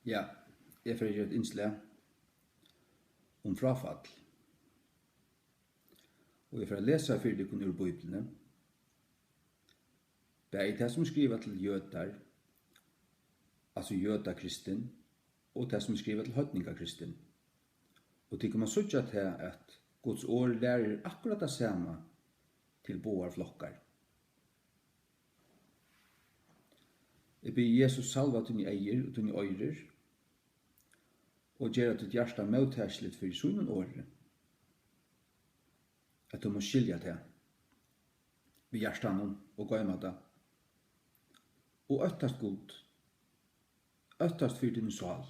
Ja, jeg får gjøre et innslag om frafall. Og jeg får lese for dere ur Bibelen. Det er det som skriver til jøder, altså jødakristen, og det som skriver til høytningakristen. Og det kan man søtja til at Guds ord lærer akkurat det samme til båar flokkar. Jeg ber Jesus salva til eier og til øyrer, og gjør at ditt hjärsta mottagsligt for sunnen året. At du må skilja det vi hjärstanen og gøyma det. Og øttast god, øttast for din sal.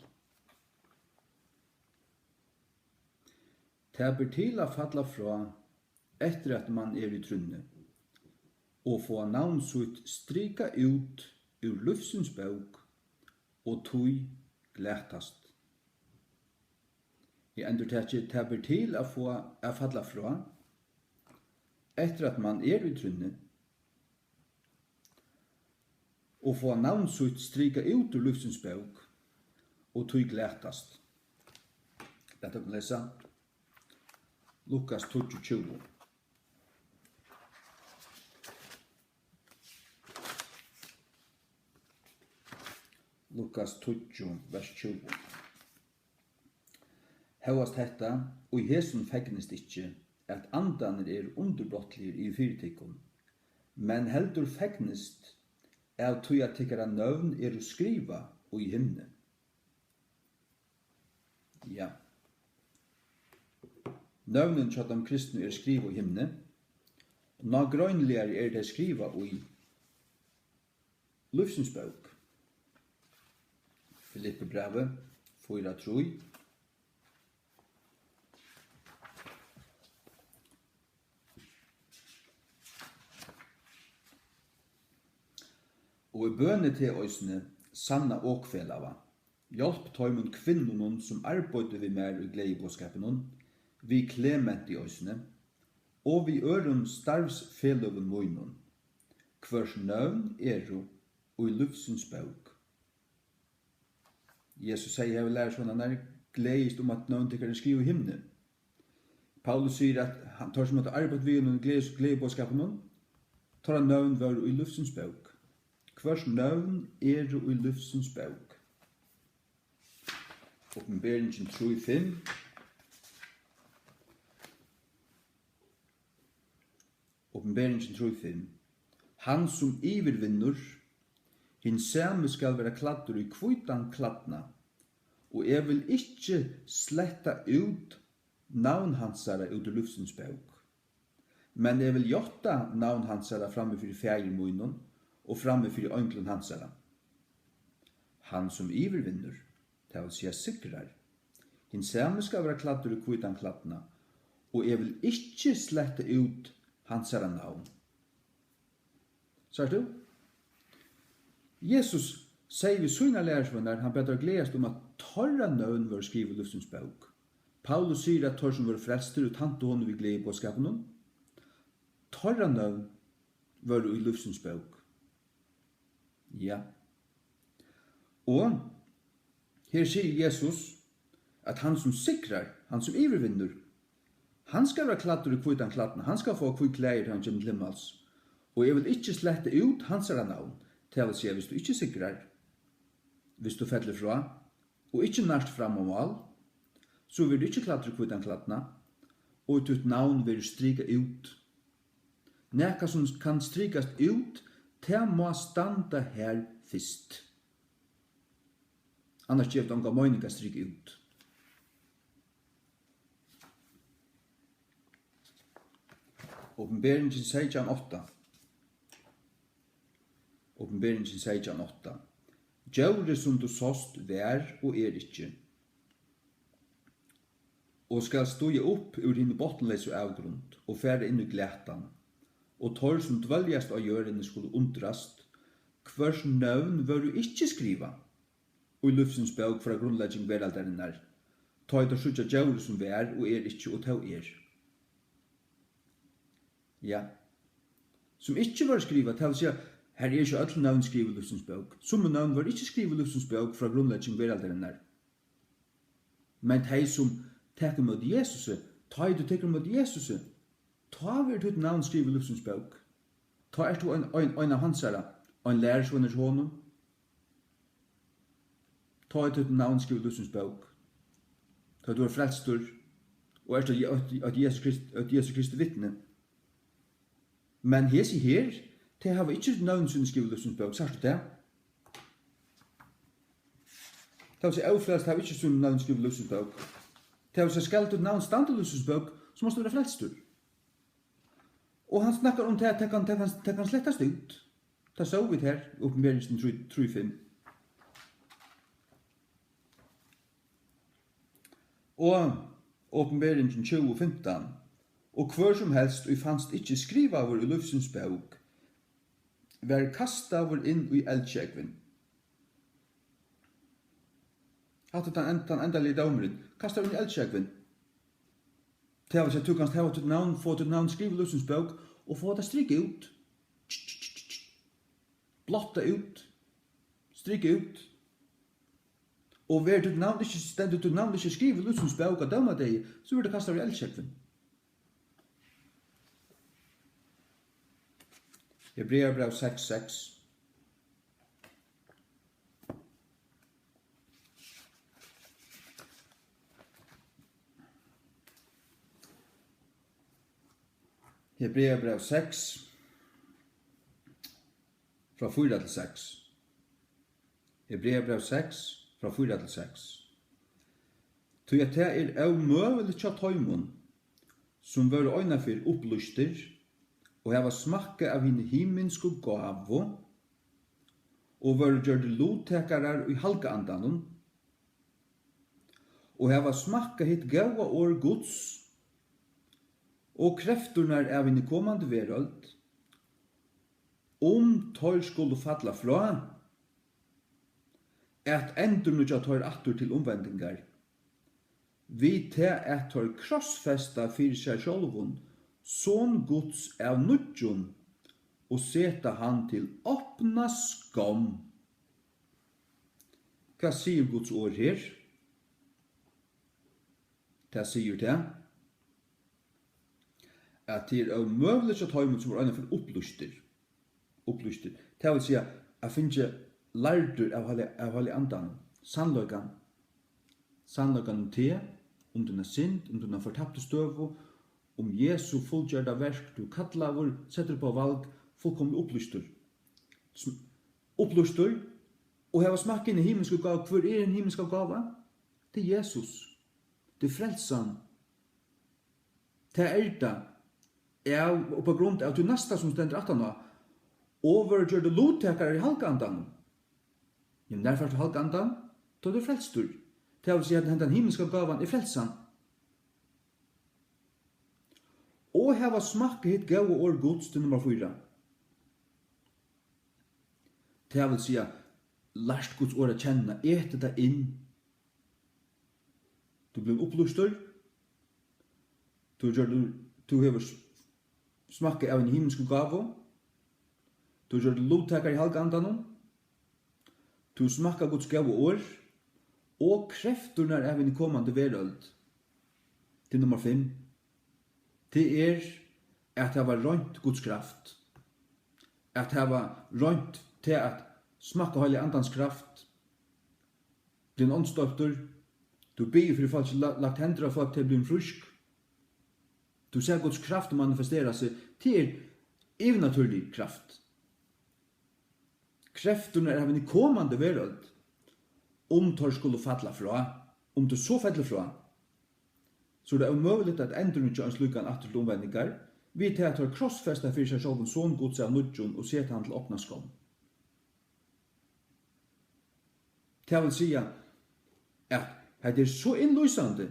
Det ber til å falla fra etter at man er i trunne, og få navn sitt strika ut ur livsens bok, og tog glætast. Jeg endurtekker det ber til å falla fra etter at man er i trunne, og få navn sitt strika ut ur livsens bok, og tog glætast. Dette kan lese Lukas 22. Lukas 20, vers 20. Hevast hetta, og i hesum fegnist ikkje, at andanir er underbrottlir i fyrtikon, men heldur fegnist av tog at tykkara nøvn er å skriva og i himne. Ja. Nøvnen til de kristne er skriva i himne, og nagrøgnligere er det skriva i livsens bok. Filippe brevet, 4:3. Og i bønne til òsne sanna åkfelava, hjelp tøymon kvinnonon som arbeider vi mer i gledebåskapen, vi Klement i òsne, og vi øren starvsfeloven moinon, hvers nøvn eru og i livsens bok. Jesus sier jeg vil lære sånn han gledest om at nøvn tykker skrive i himne. Paulus sier at han tar som at arbeid vi i gledebåskapen, tar han nøvn var i livsens bok. Hvers nøvn eru i livsens bok. Åpenberingen 3:5. Åpenberingen 3:5. Han som ivervinnur, hin same skal vera kladdur i kvitan kladna, og jeg vil ikkje sletta ut navn hansara ut ur livsens bok. Men jeg vil jotta navn hansara framme fyrir fægir munnen, og framme fyrir ønglen hansara. Han som ivervinnur, det vil sija sikrar, hin same skal vera kladdur i kvitan kladna, og jeg vil ikkje sletta ut hansara navn. Sørst du? Jesus sier vi sina lærersvenner, han bedre gledast om at torra nøvn var skrivet i livsens bok. Paulus sier at torra som var frelster og tante hånden vi glede på skapen. Torra nøvn var i livsens bok. Ja. Og her sier Jesus at han som sikrar, han som ivervinner, han skal være kladdur i kvitan kladna, han skal få kvitt klær til han kommer til himmels. Og jeg vil ikke slette ut hans navn, til å si hvis du ikke sikrar, hvis du fettler fra, og ikke nærst fram og mål, så vil du ikke kladdur i kvitan kladna, og ditt navn vil strika ut. Nekka som kan strikast ut, det må standa her fyrst. Annars gjør det unga møyninga strika ut. Åpenberingen 16:8. Åpenberingen 16:8. Djauret som du såst vær og ikkje, og skal stoja opp ur hinn bottenleise avgrunn, og fære inn i glætan, og tor som dveljast av jørene skulle undrast, hvers nøvn var du ikkje skriva, og i livsens bok fra grunnlegging veraldarinnar, ta i det sutja djauret som vær og ikkje, og ta Ja. Som ikkje var skriva, til å si Her er ikke alle navn skrivet i livsens bok. Somme navn var ikke skrivet i livsens bok fra grunnlegging veralderen. Men de som teker mot Jesus, ta du teker mot Jesus, ta vil ditt navn skrivet i livsens bok. Ta er du en av hans herre, en lærersvenner til honom. Ta er ditt navn skrivet i livsens bok. Ta du er frelstor, og er at Jesus Kristi vittne. Men hesi her, det har vi ikke navn som skriver i livsens bok, sagt du det? Det vil si avfrelst har vi ikke som navn skriver i livsens bok. Det vil si skal du navn stand i livsens bok, så måste du være frelstor. Og han snakkar om det at det kan slettast ut. Det så vi her, Åpenbaringen 3:5. Og Åpenbaringen 20:15. Og hver som helst og fanst ikke skriva i livsens bok, vær kastaver inn i eldskjegven. Hatt den endelige daumeren. Kastaver inn i eldskjegven. Det vil si at du kan ha ditt navn, få ditt navn skrive i livsens bok, og få det stryke ut. Blotta ut. Stryke ut. Og vær ditt navn ikke stendet ditt navn ikke skrive i livsens bok og døma deg, så vil det kastet i eldskjegven. Hebreerbrev 6:6. Hebreerbrev 6 fra 4-6. Hebreerbrev 6 fra 4-6. Tog at det er møvelig tja tøymon som var øyna for opplyster og hava smakka av hinn himmelske gavo og var gjørde lottekarar i halkaandanon og hava smakka hitt gava år Guds og krefturnar av hinn komande veröld tor skulle falla fra at endur nudja tor attur til omvendingar vi te at tor krossfesta fyrir seg sjálvun son Guds av nudjun og seta han til åpna skam. Hva sier Guds ord her? Det sier det at det er møvelig at høymund som er øyne for opplyster. Det vil si at jeg finner ikke lærdur av halve andan. Sannløygan om te, om denne synd, om denne fortapte støvo, om Jesu fullgjørda verk, du kattlaver, setter på valg, fullkomlig opplyster, og heva smakken i himmelske gav. Hvor er en himmelske gava? Det er Jesus. Det er frelsan. Det er det. Og på grunn av du nesta som stender at han overgjør det lottekere i halkandan. Men derfor til halkandan, da er det frelstur. Det vil si at den himmelske gavan er frelsan. Og heva smakket hitt gau og år Guds til nummer 4. Det vil si at lærst Guds år å kjenne, ete det inn. Du blir opplustur. Du hever smakket av en himmelsk gavo. Du gjør det lovtakar i halkandanon. Du smakka Guds gau og år. Og krefturnar av en kommande veröld. Til nummer 5. Det er at det var rønt Guds kraft. At det var rønt til at smakka heilig andans kraft. Blir åndstøptur. Du ber for folk som lagt hender av folk til å bli frusk. Du ser Guds kraft manifestera seg til evnaturlig kraft. Krefturna er av en kommande veröld. Tor skulle falla fra, du så faller fra, så det er umulig at endre ikke en slukan atter til omvendingar, vi til at har krossfesta for seg selv sånn gods av nudjon og seta han til åpna skam. Det vil si at det er så innløsende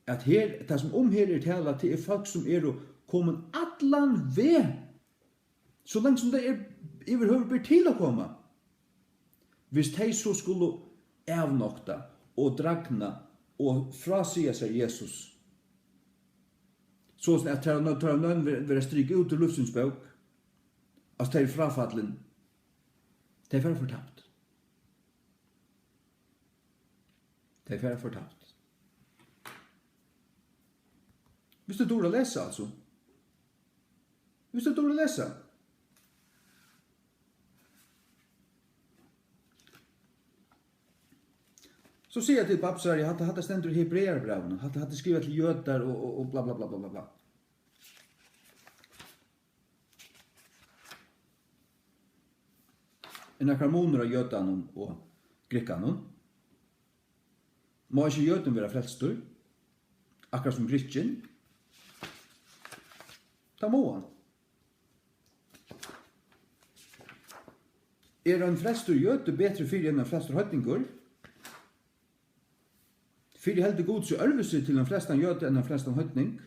at her, det som her er tala til folk som er kommet atlan ved, så langt som det er overhøver til å komme. Hvis de så skulle avnokta og dragna og frasia seg Jesus. Så at tar nødven være stryk ut ur livsens bok, at tar frafallen, Det är fortapt. Det är fortapt. Hvis du dår att läsa alltså. Hvis du dår att läsa. Så säger jag till papsar, jag hade stendur i Hebreerbrevene, hade skrivit till jødar och bla bla bla bla bla. En akar av jødan og grekkanon. Må ikke jøden være frelstur, akkurat som grekkin. Da må han. En frelstur jøde betre fyrir enn en frelstur høytingur? Fyrir heldur god så ørver seg til en flestan jøde enn en flestan høytning?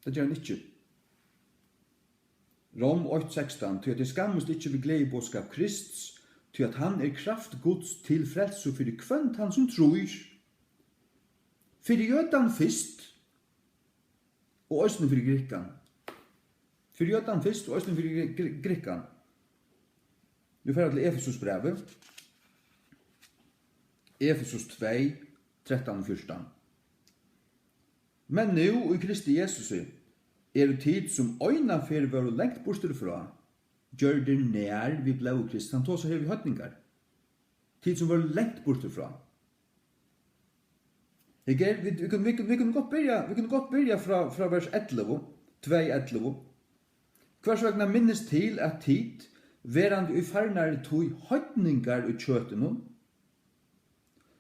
Det gjør han ikke. Rom 8:16, til at det skammest ikke vi glede bådskap Krists, til at han kraft Guds til frelse fyrir kvønt han som tror. Fyrir jødan fyrst, og østen fyrir grekkan. Fyrir jødan fyrst, og østen fyrir grekkan. Vi får til Efesus brevet. Efesus 2, 13 og 14. Men nu i Kristi Jesus tid som øyna fyrir var lengt borster fra, gjør det nær vi blau Krist. Han tog så her vi høytningar. Tid som var lengt borster fra. Vi kunne godt byrja fra vers 11, 2:11. Hvers vegna minnes til at tid, verande i farnare tog høytningar i kjøtenen,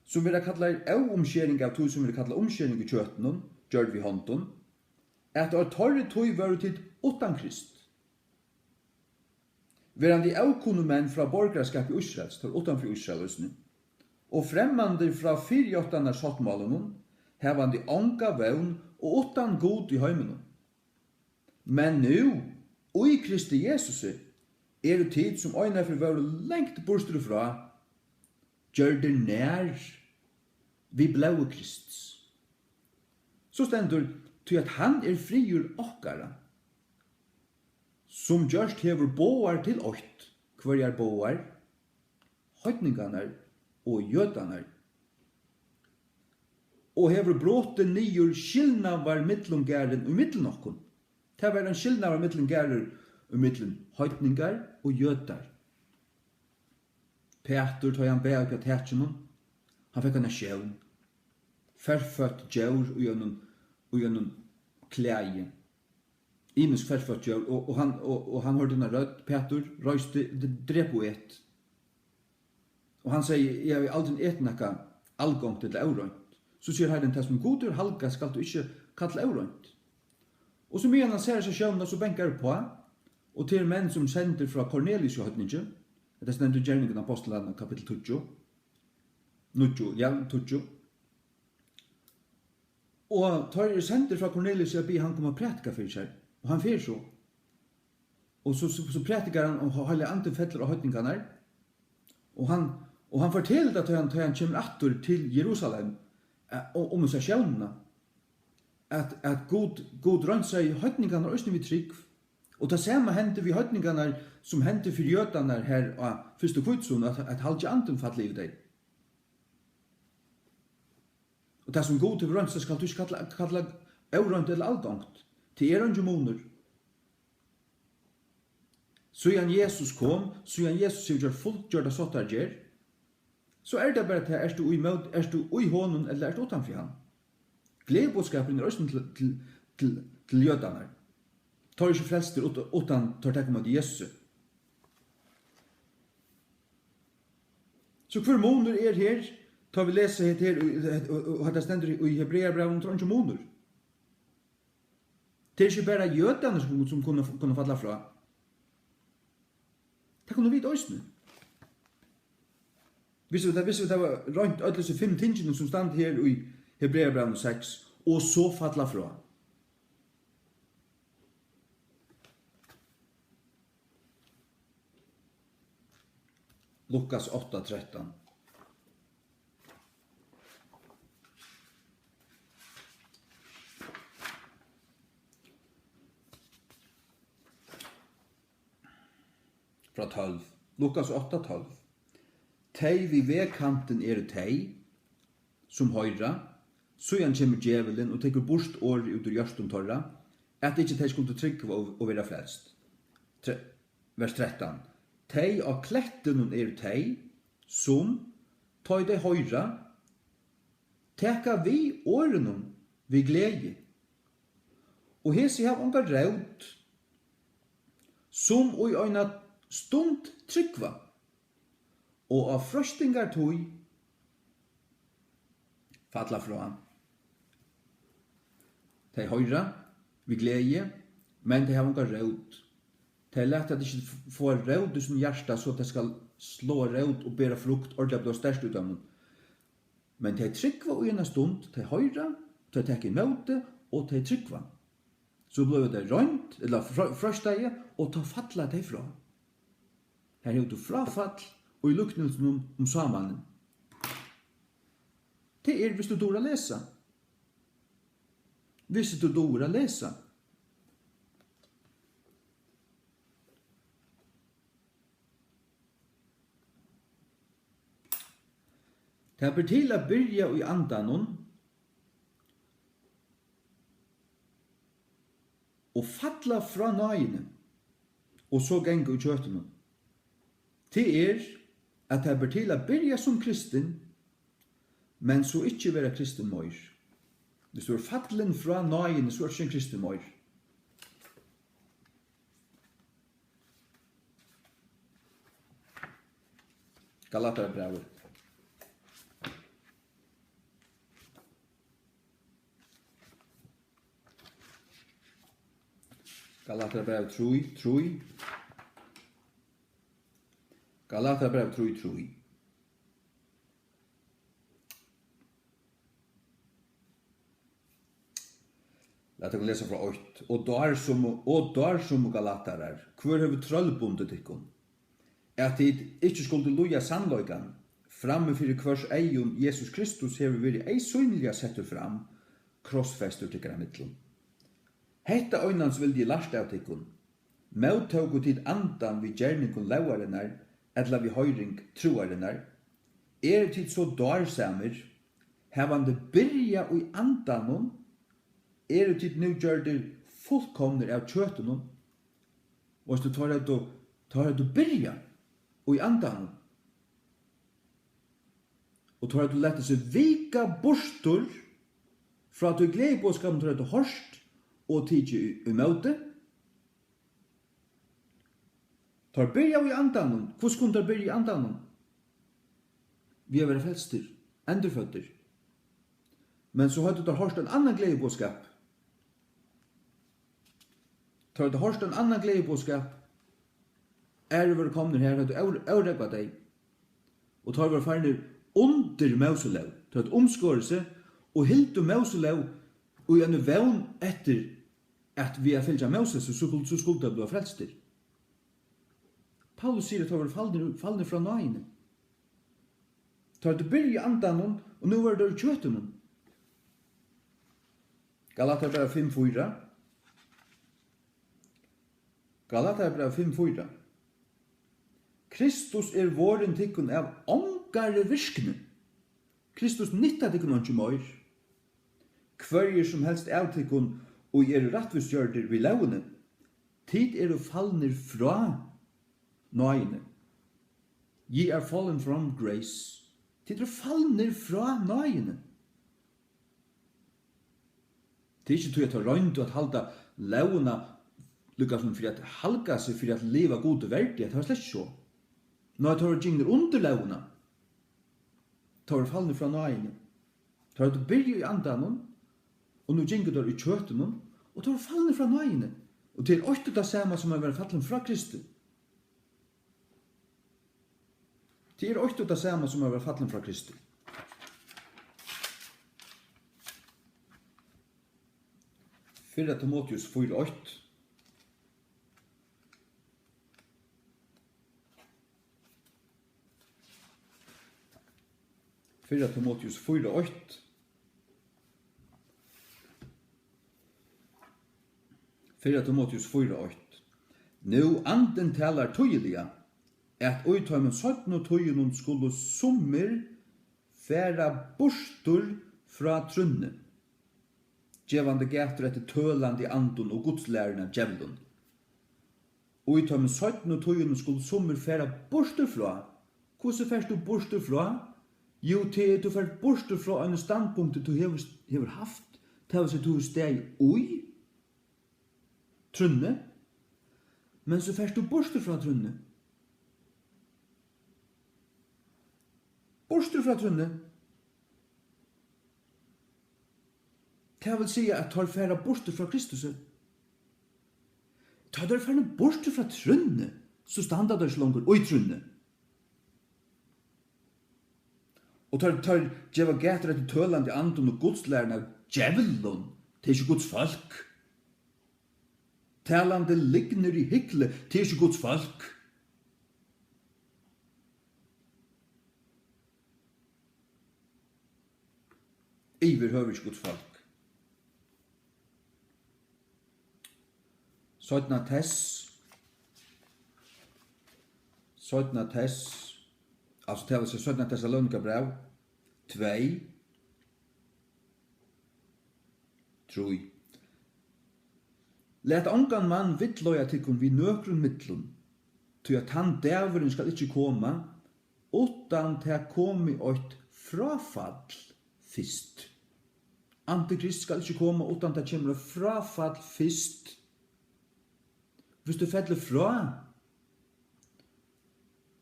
som vi kallar omskjering av tog som vi kallar omskjering i kjøtenen, gjør vi hånden, at av torre tog var tid utan Krist. Verande avkunnumenn fra borgerskap i Israel, står utanfor Israel, og fremmande fra 48 sottmålen, hevande ånga vevn og utan god i heimen. Men nu, og i Kristi Jesus, tid som øyne for var lengt borster fra, gjør det nær vi blau Krist. Så stendur til at han friur okkara, som gjørst hever boar til åkt. Hver boar? Høytningarnar og jødanar. Og hever bråte nyer skilnavar mittlum gæren og mittlum okkun. Det var en skilnavar mittlum gæren og mittlum høytningar og jødar. Petur, tog han bæg på tætjennom, han fikk han sjøvn. Ferfødt djør og gjennom klæje. Imisk ferfødt djør, og han hørte denne rød, Petur, røyste, drep og et. Og han sier, jeg har aldri et nekka allgångt eller eurønt. Så sier Herren til som god halga skal du ikke kalle eurønt. Og så mye han ser seg sjøvn, så benker på, og til menn som sender fra Cornelius og høytningen, det er stendur gjerningen av Apostlene kapittel 20. 20. Og tar sender fra Cornelius og han kommer og prætika for seg. Og han fer så. Og så prætikar han og hele andre fettler og høytningarna. Og han forteller at han kommer atter til Jerusalem om seg sjøvnene. At god rønt seg høytningarna og vi trygg. Og det samme hendte vi høytningarna som hendte for jødene her av første kvitsun, at halvtje anden fatt liv deg. Og det som god til rønt, så skal du ikke kalla eurønt eller aldongt. Til ikke moner. Så igjen Jesus kom, så igjen Jesus gjør fullt gjør det sånn gjør, så det bare til, er du i hånden eller er du utanfor han? Gledebådskapen også til jødene. Tar ikke frelster utan tar takk om at Jesus. Så hver måneder her, tar vi lese her, og det stender i Hebreerbrevet, tar ikke måneder. Det ikke bare jødene som kunne falla fra. Det kunne vi også. Hvis vi det var rundt alle disse 5 tingene som stand her i Hebreerbrevet 6, og så falla fra. Lukas 8:13. fra 12. Lukas 8:12. Tei vi vegkanten tei, som høyra, så kommer djevelen og teker bort året ut ur hjørstum torra, at ikkje tei skulle tryggva og vera frelst. Vers 13. Tei av kletten tei, som, tøy dei høyra, teka vi åren vi glede. Og hesi hav onga raud, som og i øyna stund tryggva, og av frøstingar tøy falla fra. Tei høyra vi glede, men tei hav onga raud. Tei lett at ikkje få raud i sin hjärsta så at det skal slå raud og bera frukt ordentlig blå størst ut av dem. Men tei tryggva og en stund, tei høyra, tei tek imot det, og tei tryggva. Så blev det rønt, eller frøstegi, og ta falla tei fra. Her er det frafall, og i luknelsen om samanen. Det hvis du dår å lese. Hvis du dår å lese. Det ber til å byrja i andanon og falla fra nøyene og så genge i kjøtene. Det at det ber til å byrja som kristen, men så ikke være kristen møyr. Hvis du fallen fra nøyene, så ikke en kristen møyr. Galaterbrevet. Galaterbrevet 3. Galaterbrevet 3. Lat oss lesa fra 8. Og dar som galaterar, hvor har vi trøllbundet ikon? At tid ikkje skulle loja sannløygan, framme fyrir hvers eion Jesus Kristus hever vært ei synliga settur fram, krossfestur tykkara mittlum. Hetta øynans vildi lært av tikkun. Møttaugu tid andan vi gjerningun lauarinnar, etla vi høyring troarinnar, tid så darsamir, hevande byrja i andanon, tid nu gjørder fullkomner av kjøtunum, og så tar du byrja i andanon, og tar du lette seg vika borstur, fra at du gleder på skam tar du hørst, og tidsi i møte. Tar byrja i andanon. Hvordan kunne tar byrja i andanon? Vi har vært felster, endurføtter. Men så har du tar hørst en annan gledebåskap. Tar du hørst en annan gledebåskap, du velkommen her, har du avrekva deg, og tar du ferdig under mauselov, tar du omskårelse, og hilt du mauselov, og en vevn etter at vi har fyllt av Moses, så skulle det bli frelster. Paulus sier at det var fallende fra nøyene. Tar du byrja andanon, og nå var det kjøtenen. Galaterbrevet 5:4. Galaterbrevet 5:4. Kristus våren tikkun av ångare virkne. Kristus nytta tikkun ikke møyr. Hverjer som helst av tikkun og rettvisgjørder vi laune, tid du fallner fra nøyene. Ye are fallen from grace. Tid fallner fra nøyene. Det ikke tog jeg tar røynt og at halda launa lukka som for at halka seg for at leva god og verdig, det var slett så. Når jeg tar gjenger under launa, tar fallner fra nøyene. Tar du byrja i andanon, og nå gjenger du i kjøtenen, og tar fallende fra nøyene. Og det også det samme som har vært fallen fra Kristi. Det også det samme som har vært fallen fra Kristi. Fyrre Timotheus 4:8. Fyrre Timotheus 4:8. Fyrre Timotheus 4:8. Nu anden talar tydeliga, at uittøymen 17 og tøyunum skulle summer færa burstur fra trunne, gjevande gater etter tølande andun og godslærerne djevlun. Uittøymen 17 og tøyunum skulle summer færa burstur fra. Hvordan færst du burstur fra? Jo, til du færst burstur fra en standpunkt du hever haft, til å si du steg ui, trunne, men så færst du burstur fra trunne. Burstur fra trunne. Det vil si at tar færa burstur fra Kristus. Tar der færa burstur fra trunne, så standa der slanger ui trunne. Og tar djeva gater etter tølande andun og godslærerne av djevlun, det er ikke Guds folk. Talande ligner i hykle, det er ikke Guds folk. Iver høver ikke Guds folk. Søytna tess, altså det vil si Søytna Thessalonika brev, 2, 3. Let ongan mann vittløya tikkun vi nøkrun mittlun, til at han dæveren skal ikkje koma, utan til at komi eit frafall fyrst. Antikrist skal ikkje koma utan til at kjemur frafall fyrst. Hvis du fettler fra,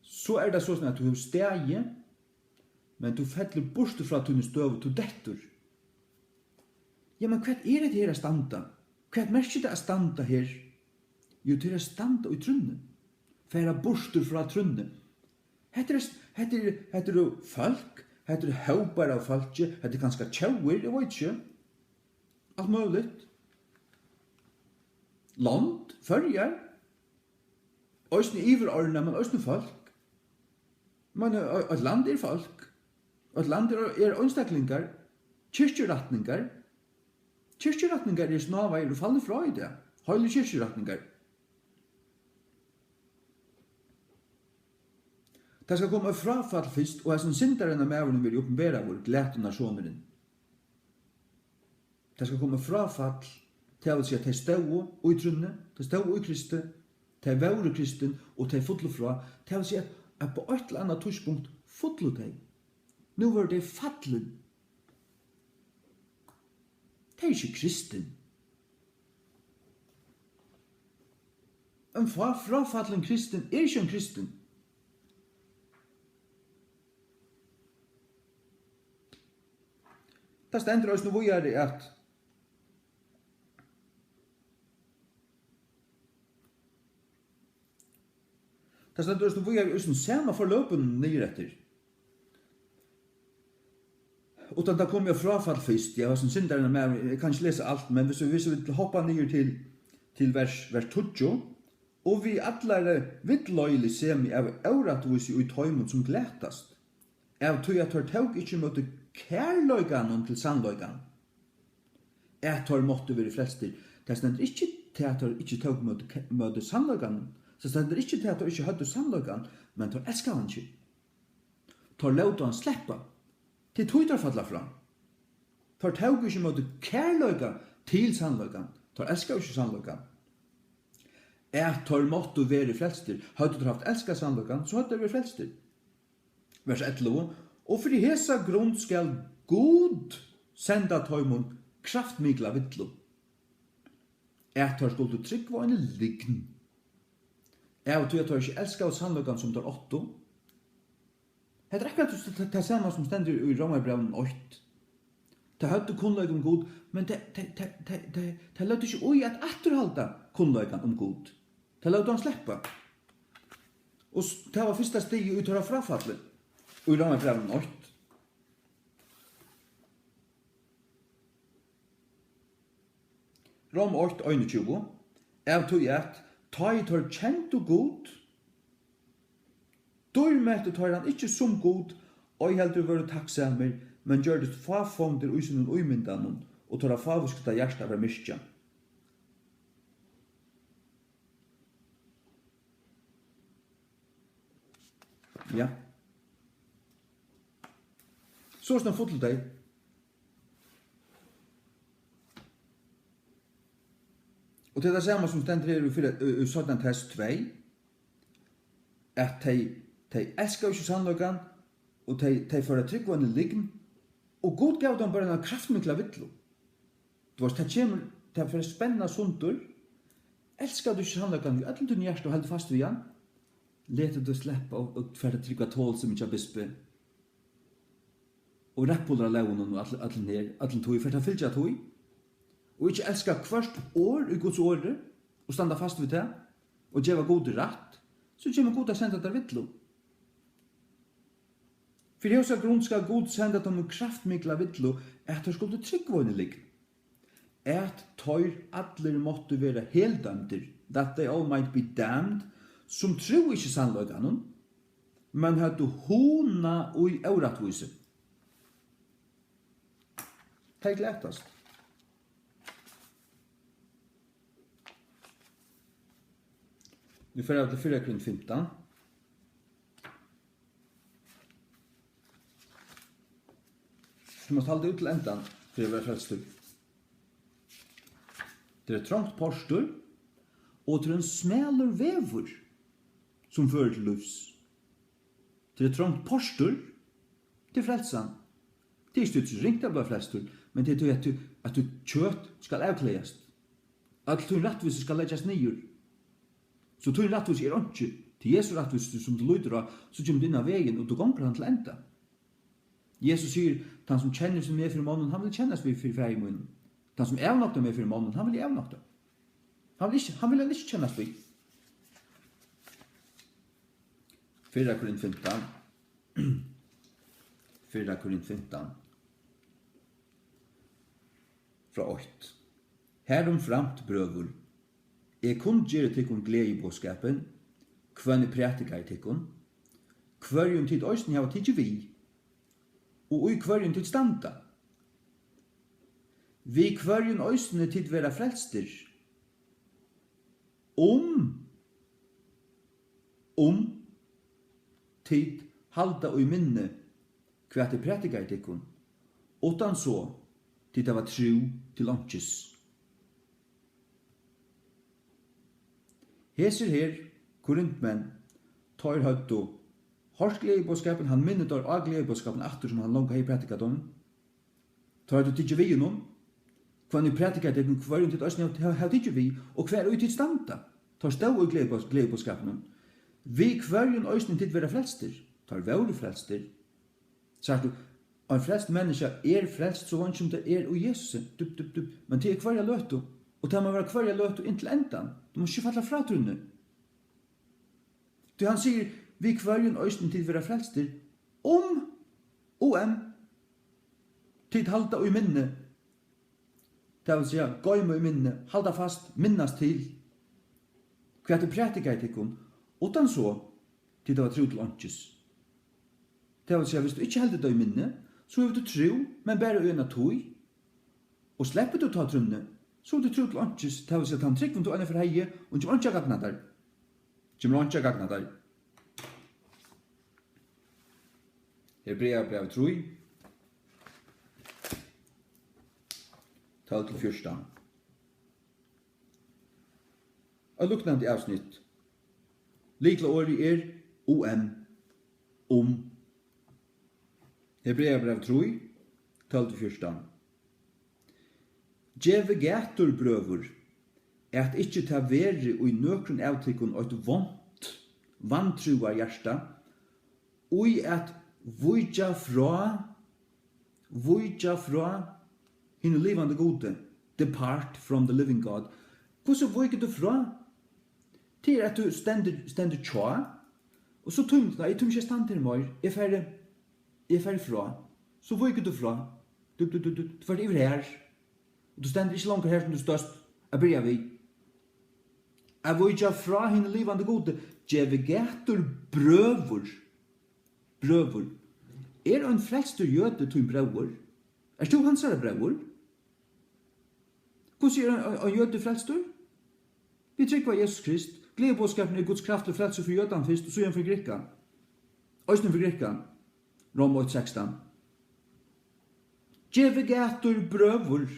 så er det sånn at du har stegi, men du fettler bort fra tunne støv til dettur. Ja, men hva er det her å standa? Hva merker det å standa her? Jo, det er å standa i trunne. Færa bort fra trunne. Heter det folk, heter det høybar av folk, heter det kanskje tjauer, jeg vet ikke. Alt mulig. Land, førjar, òsne iverordna, men òsne folk. Men et land er folk. Et land er åndstaklingar, kyrkjeratningar. Kyrkjeratningar er snavair og faller fra i det. Heile kyrkjeratningar. Det skal komme frafall fyrst, og jeg som syndaren av mævren vil oppenbera vår glæt og nasjoneren. Det skal komme frafall. Det vil si at de stod i trunne, de stod i Kristi, de var kristen, og de fotlo fra. Det vil si at på et eller annet tidspunkt fotlo de. Nå var de fattelen. De er ikke kristen. En frafattelen kristen er ikke en kristen. Det stender oss nå videre at det stender oss nå videre i samme forløpen nyretter. Utan da kom jeg frafall først, jeg var som synderne med, jeg kan ikke lese alt, men hvis vi vil hoppa ned til vers 20, og vi allare vittløylig ser vi av øratvis i tøymon som glætast, av tøy at hør tøg ikke møte kærløygan til sannløygan. At hør måtte være flester, det stender ikke til at hør ikke tøg møte sannløygan, så stender ikke til at hør ikke høyde sannløygan, men hør elskar han ikke. Hør løyde han sleppa, til tøyder falla fram. Hør tøg ikke møte kærløygan til sannløygan, hør elskar ikke sannløygan. At hør måtte være flester, høyde du haft elskar sannløygan, så høyde du være flester. Vers 11. Og for i hesa grunn skal God senda tøymon kraftmikla vittlo. At hør skulle tryggva en lign. Jeg tror at hør ikke elskar sannløygan som tar 8. Det er akkurat det samme som stender i Romarbrevnen 8. Det høyde kunnløygan om God, men det løyde ikke ui at atterhalda kunnløygan om God. Det løyde han sleppa. Og det var første steg ut av frafallet. Og i Romarbrevnen 8. Rom 8, 21. Jeg tog at ta i tar kjent og god, dørmette tar han ikke som god, og jeg heldur være takksamer, men gjør det fafonder i sin uimyndanen, og tar av favuskuta hjertet av myrkja. Ja. Så er det fått til deg. Og til det samme som stender her i 17 test 2, at de elsker ikke sannløkken, og de får et tryggvann i liggen, og god gav dem bare en kraftmikla vittlo. Det var det kommer til for spennende sundur, elsker du ikke sannløkken, vi ødler du hjerte og held fast ved han, leter du slippe og for et tryggvann tål som ikke har bispe, og rappuller av launen og atlen tog, for det fyllt jeg tog, og ikke elska hvert år i Guds åre, og standa fast ved det, og gjeva god rett, så kommer god å sende der vittlo. For i hos grunn skal god sende dem kraftmikla vittlo, at de skulle tryggvånelig, at tøyr atler måtte være heldømter, that they all might be damned, som tro ikke sannløyganen, men hadde hona og i øratvise. Det glætast. Vi får av til 4 kring 15. Du måste halda ut til endan for å være frelstur. Det er trångt postur, og det er en smeler vevur som fører til lufs. Det er trångt postur til frelsan. Det er ikke ringt av bare frelstur, men det er at du kjøtt skal avkleiast. At du rettvis skal leggjast nyer. Så tog rettvis er ikke til Jesu rettvis som du lyder av, så kommer du inn av veien, og du gonger han til enda. Jesus sier, han som kjenner seg med for månen, han vil kjennes med for ferie munnen. Han som evnokta med for månen, han vil evnokta. Han vil ikke kjennes med. 4 Korint 15. 4 Korint 15. Fra 8. Herom framt brøvur. Jeg kun gjøre tikkun glede i bådskapen, kvønne prætikar i tikkun, kvørjun tid òsni hava tidsi vi, og ui kvørjun tid standa. Vi kvørjun òsni tid vera frelstir, tid halda ui minne kvati prætikar i tikkun, utan så tid hava tru til omkis. Hesir her, korintmenn, tar høyt og hårst glede i bådskapen, han minnet av glede i bådskapen atter som han langt har pratikat om. Tar høyt og tidsi vi noen, kvann i pratikat er hver en tid òsne har tidsi vi, og hver og tid standa, tar stå og glede i bådskapen. Vi hver en òsne tid vera frelster, tar våre frelster. Sagt du, en frelst menneske er frelst så vann som det er og Jesus, men det er hver jeg løt og det må være hver jeg løt inntil endan. Du må ikke falla fra trunne. Han sier, vi hver øysten tid være frelster, tid halda i minne. Det vil si, gøyme i minne, halda fast, minnast til. Hva er det prætika i tikkun? Utan så, tid det var tro til åndsjes. Det vil si, hvis du ikke heldur det i minne, så er du tro, men bare øyna tog, og slipper du ta trunne, så du tro til åndsjes, det vil si at han tryggvun til øyne for heie, og ikke åndsja gagna der. Ikke åndsja gagna der. Hebrea brev 3. 12-14. Og luknandi avsnitt. Likla åri er Hebrea brev 3. 12-14. Djeve gætur brøvur, at ikkje ta veri og i nøkron avtikkun og et vantruar hjersta, og at vuja fra hinn livande gode, depart from the living God. Hvordan vuja du fra? Til at du stender tja, og så tømt da, jeg tømt ikke stand til meg, jeg fer fra, så vuja du fra, du fer iver her, og du stender ikke langt her som du størst, jeg bryr vi. Jeg vuja fra hinn livande gode, djeve gætur brøvur. Er en frelstur jøde til en brøvur? Er du hans er brøvur? Hvordan er en jøde frelstur? Vi trykker på Jesus Krist. Gledebådskapen er Guds kraft og frelse for jødan først, og så igjen for grikka. Øysten for Grekkan, Rom 8:16. Gjeve gatur brøvur,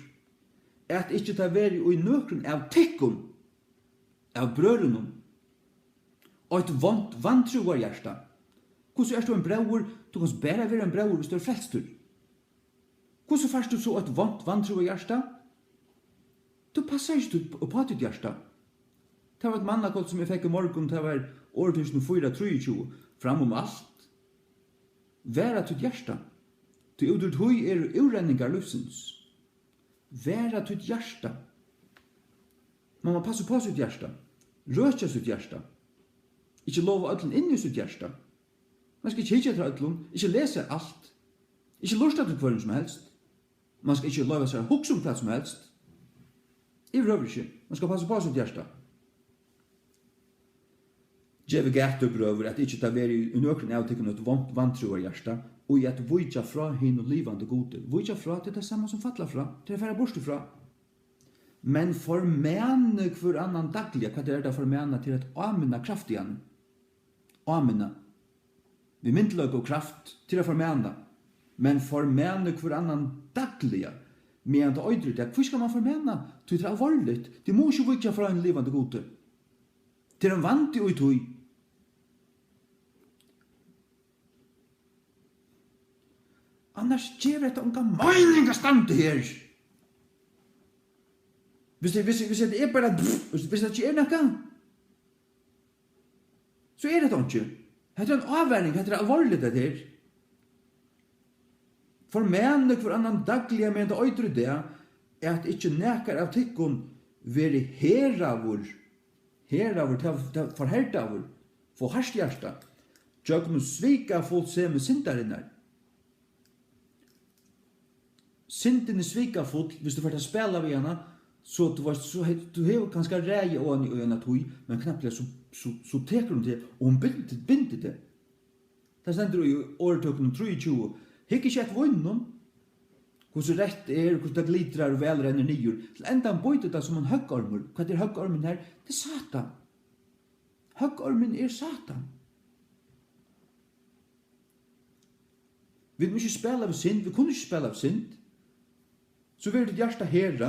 at ikkje ta veri ui nøkron av tikkum, av brørunum, og et vantruar hjärsta. Hvordan er du en brøvur? Du kan bare være en brøvur hvis du er frelstur. Hvordan fyrst du så et vantruar hjärsta? Du passar ikke på ditt hjärsta. Det var et mannakott som jeg fikk i morgen, det var år 2024, fram alt. Væra ditt hjärsta. Du udur hui urrenningar livsins. Væra ditt hjärsta. Man må passe på sitt hjärsta. Røtja sitt hjärsta. Ikke lova öllun inn i sitt hjärsta. Man skal ikke hitja til öllun, ikke lese alt. Ikke lusta til hverjum som helst. Man skal ikke lova seg hugsa om hva som helst. I røver ikke. Man skal passe på sitt hjärsta. Gjeve gætu brøver at ikke ta veri i nøkron avtikken et vantruar hjärsta, og i at vujja fra hin og livande gode. Vujja fra til det samme som fattla fra, til det færa borste fra. Men formene hver annan dagliga, hva det formene til at amina kraft igjen? Amina. Vi myndløk og kraft til at formene. Men formene hver annan dagliga, medan det øydre det, hvor skal man formene? Det er alvorligt. Det må ikke vujja fra en livande gode. Til en vant i utøy. Annars gjør det unga mening å stande her. Hvis det er bare, hvis det ikke er noe, så er det ikke. Det er en avværing, det er alvorlig det her. For mennene hver annan dagliga med det øydre det, er at ikke nekar av tikkun veri heravur, forherdavur, for harsthjersta, tjøkken svika folk se med syndarinnar. Synden er svika folk, hvis du får spela ved henne, så du har kanskje reie ån i øyne tog, men knappt så teker hun til, og hun binder det. Det stender i åretøkken 23, hikk ikke et vunnen, hvordan rett er, hvordan det glitrar og vel renner nyer, til enda han bøyte det som en høgormer. Hva er høgormen her? Det er Satan. Høgormen er Satan. Vi må ikke spela av synd, vi kunne ikke spela av synd, så vil ditt hjärsta herra.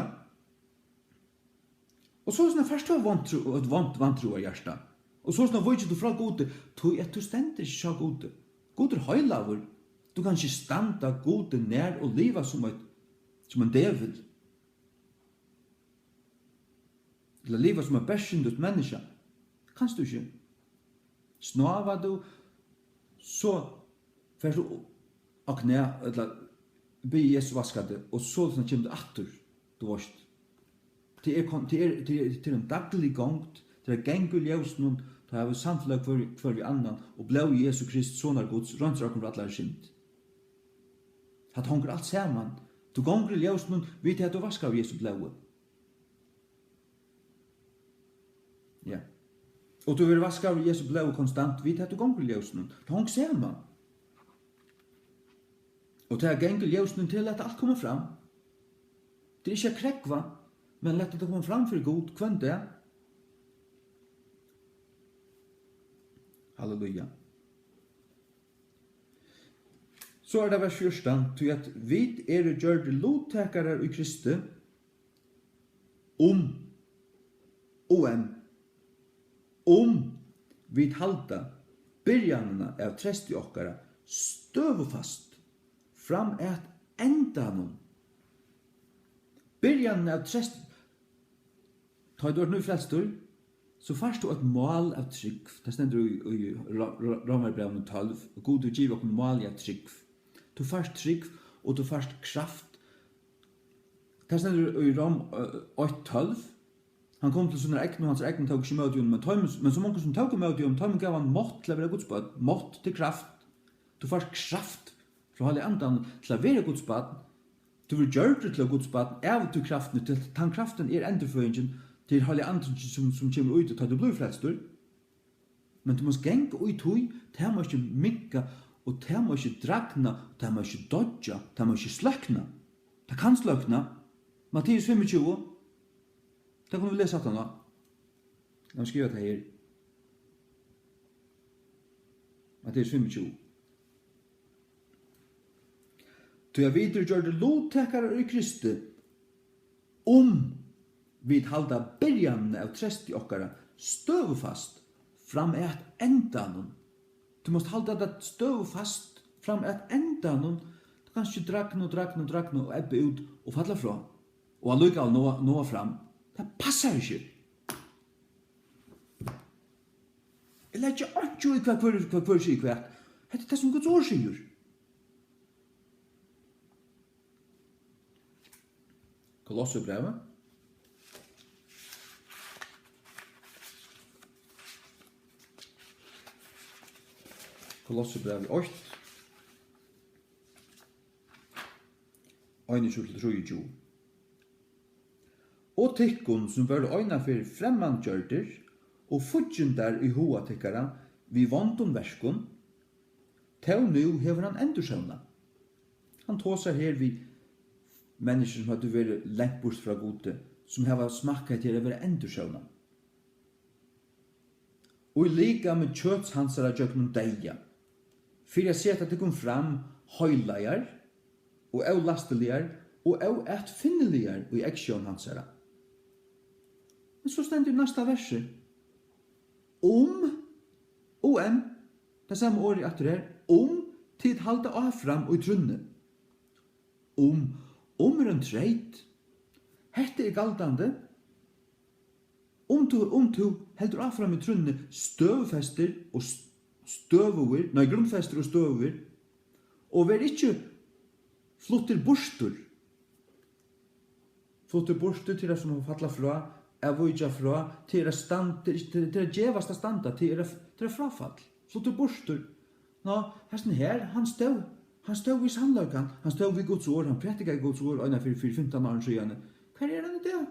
Og så er det først et vantro av hjärsta. Og så er det ikke du fra gode, tog at du stender ikke så gode. Gode er høylaver. Du kan ikke standa gode nær og liva som en devil. Eller liva som en berskyndet menneske. Kanst du ikke. Snava du, så først du og knæ, eller be Jesus vaska det, og så kommer du atter, du varst. Det er en daglig gongt, det er gengul ljøsnum, det er samfunnet for vi annan, og blei Jesu Krist sonar Guds, rønns okkur for allar synd. Det hongur alt saman. Du gonger i ljøsnum, vet at du vaskar av Jesu blei. Ja. Og du vil vaska av Jesu blei konstant, vet at du gonger i ljøsnum. Det hongur saman. Og det er gengel ljøsnum til at alt kommer fram. Det er ikke krekva, men lett at det kommer fram for god, kvann det. Halleluja. Så er det vers 14, til at vi er gjørde lovtakarar i Kristi, om vi halda byrjanina av trest i okkara støvufast fram at endanum. Byrjanina av trest, ta du nu frelstur, så først du et mål av trygg. Det stender i Romerbrevene 12, og god du giver okkur mål av trygg. Du først trygg, og du først kraft. Det stender i Rom 8:12. Han kom til sånne egn, og hans egn tog ikke med om, men så mange som tog med om, tog gav han mått til å være godsbad, mått til kraft. Du først kraft fra hele andan til å være godsbad. Du vil gjøre det til å godsbad, av til kraften, til den kraften er endurføringen, til hele andre som kommer ut og tar det blodfrelstur. Men du må genge ut høy, det må ikke minka, og det må ikke dragna, det må ikke dodja, det må ikke sløkna. Det kan sløkna. Matteus 25, det kan vi lese at han da. La meg skrive det her. Matteus 25. Ty jeg videre gjør det lovtekere i Kristi, vi halda byrjan av trest i okkara støvfast fram et endanon. Du måst halda det støvfast fram et endanon. Du kan ikke drakna og ebbe ut og falla fra. Og allukal nå fram. Det passar ikke. Jeg legger ikke ut hva sier hvert. Det er det som Guds ord sier. Kolossebrevet. Kolossebrevet 8. 21-23. Og tikkun som var øyna for fremmandgjørter, og futjendar i hoa tikkara, vi vondum verskun, til nu hever han endursøvna. Han tåsar her vi mennesker som hadde vært lengt bort fra gode, som hever smakket til å være endursøvna. Og lika med kjøtshansara gjøknum deia, for jeg ser at det kom fram høylajar, og avlasteligar, og avfinneligjar i eksjon hansara. Men så stendur næsta verset. Det samme året etter her, tid halda avfram og i trunne. Er en treit. Hette er galdande. Tu heldur avfram i trunne støvfester og støvover, grunnfester og støvover, og vær ikkje fluttir burstur. Fluttir burstur til det som falla fra, avvøyja fra, til det djevasta standa, til det frafall. Fluttir burstur. Hesten her, han stod i sannløykan, han stod i Guds ord, han prætika i Guds ord, øyna for 15 år siden. Hva er han i det?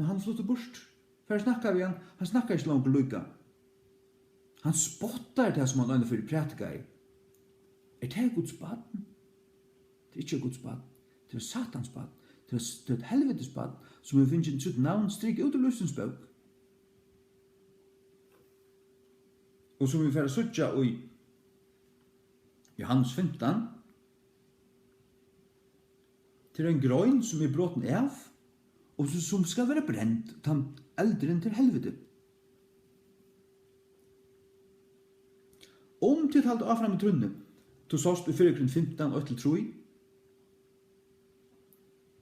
Han fluttir bort. For snakkar vi han snakkar ikke langt lykka. Han spottar det som han øyna for prætika i. Det Guds barn? Det er ikke Guds barn. Det er Satans barn. Det er et helvetes barn, som vi finner sitt navn strik ut av lystens bøk. Og som vi får suttja i Johannes 15, til en grøn som er bråten av, og som skal være brent, tan eldren til helvete. Til halt avfram i trunne, du såst i 4:15 og til troi,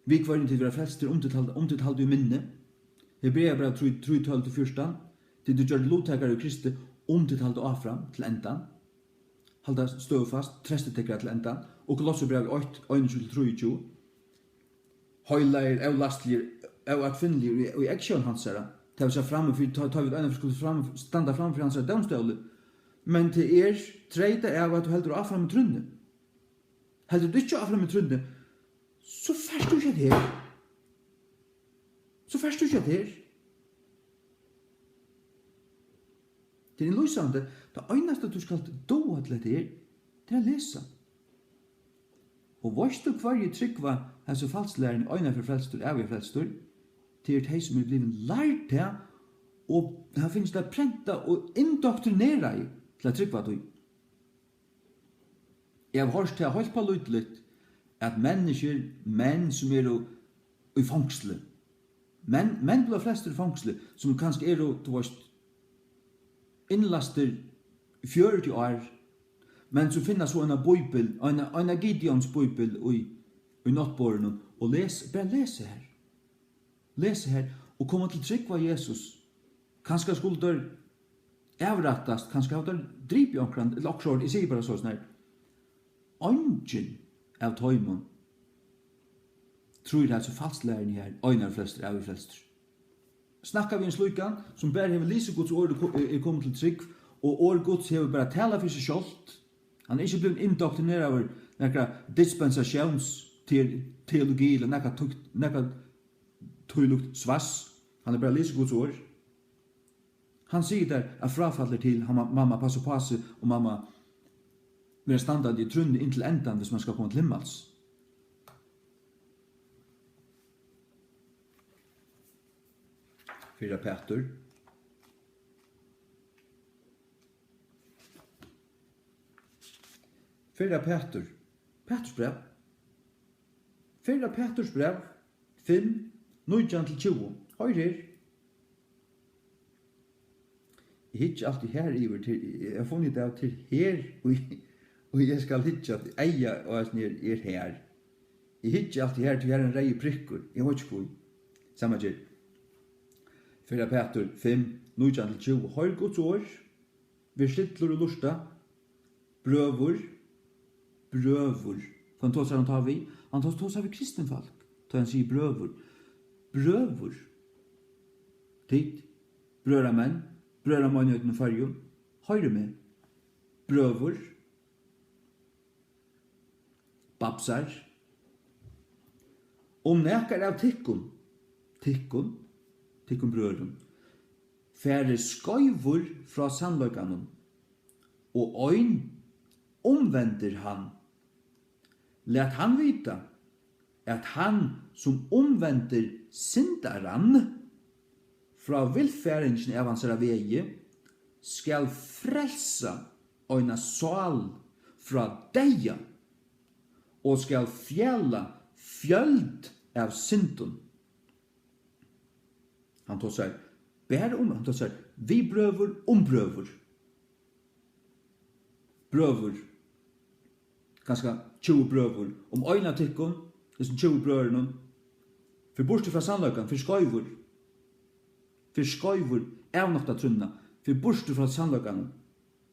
vi kvarin til å være frelster til halt i minne, Hebreabrev 3:12-14, til du gjør lovtakere i Kristi, til halt avfram til endan, halda støvfast, trestetekra til endan, og Kolossebrev 8:21-23, høylair, avlastlir, avfinnelir, og i eksjon hansara, til å se framme, for ta vi et skulle standa framme for hansara dømstøvle, men til treita av at du heldur avfram i trunne. Heldur du ikke avfram i trunne, så færst du ikke her. Det er en lysande, det øyneste du skal doa til det er å lese. Og varst du hver i tryggva hese falslæren øyne for frelstor, frelstor, til de som er blivet lært til, og her finnes det prenta og indoktrinera i til å tryggva du. Jeg har hørt til holdt på lyttet at menn som er i fangsle, menn blir flest i fangsle, som kanskje er du varst innlaster 40 år, men så finnes så en bøybel, en Gideons bøybel i nattborren, og bare lese her. Lese her, og komme til trygg av Jesus. Kanskje skulle der avrattast, kanskje har der drip i omkring, eller også, jeg sier bare så sånn her. Øngen av tøymon tror jeg så falslæren her, øyner flester, flester. Snakkar vi en slukan, som bare hever lise Guds ord er kommet til trygg, og ord Guds hever bare tala for seg sjålt. Han er ikke blevet indoktrineret av nekka dispensationsteologi, eller nekka tøylukt svass. Han er bare lise Guds ord. Han sier der at frafaller til mamma passe på seg, og mamma vil standard i trunne inntil endan hvis man skal komme til himmels. Fyra Petter. Fyra Petter. Petrus brev. Fyrra Petrus brev 5, 19-20. Høyr her. Jeg hittar alltid her iver til, jeg har funnet det til her, og jeg skal hitja at eia og er her. Jeg hittar alltid her til her en rei prikker, jeg vet ikke hvor. Samme gjør. Fyrra Petrus 5, 19-20. Høyr Guds år, vi slittler og lusta, brøvur. Han tar seg han tar vi, han tar seg vi kristenfolk, tar han sier brøvur. Tid, brøra menn, brøra mannhøyden og fargen, høyre med, brøvur, babsar, nekar av tikkun brøren, fære skøyvur fra sannløkanum, og øyn omvender han. Let han vita at han som omvender syndaran fra vilfæringen av hans vegi skal frelsa øyna sal fra deia og skal fjella fjöld av syndun. Han tar seg han tar seg vi brøver brøver. Brøver. Ganske 20 brøver. Øyna tikkun, disse 20 brøverne, for borste fra sannløkan, for skøyvur, avnokta trunna, for borste fra sannløkan,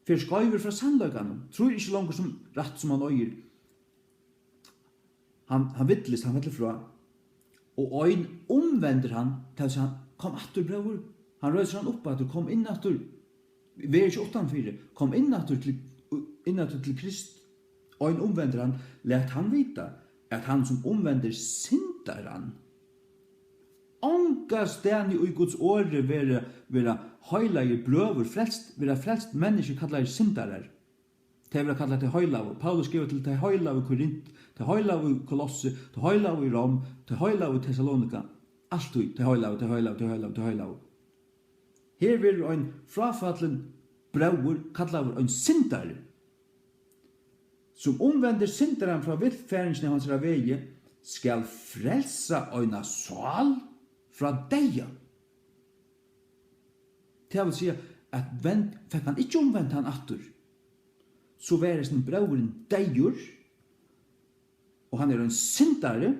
for skøyvur fra sannløkan, tror ikke langt som rett som han øyer. Han vittlist, han vittler fra, og øyn omvender han til å si han, kom atter brøver, han røyser han opp at du kom inn atter, vi er ikke 8-4, kom inn atter til Krist, øyn omvender han, let han vita at han som omvender syndaran, onka steni i Guds åre vera høylager brøver, vera frelst mennesker kallar syndarar. Det vera kallar til høylaver. Paulus skriver til høylaver i Korint, til høylaver i Kolosse, til høylaver i Rom, til høylaver i Thessalonika. Alt til høylaver. Her vil ein frafallen brøver kallar ein syndare, som omvender syndaren fra viltfæringen hans vegi, skal frelsa øyna sal fra deia. Det vil si at fikk han ikke omvendt han atter, så var det sin brøveren deier, og han en syndare,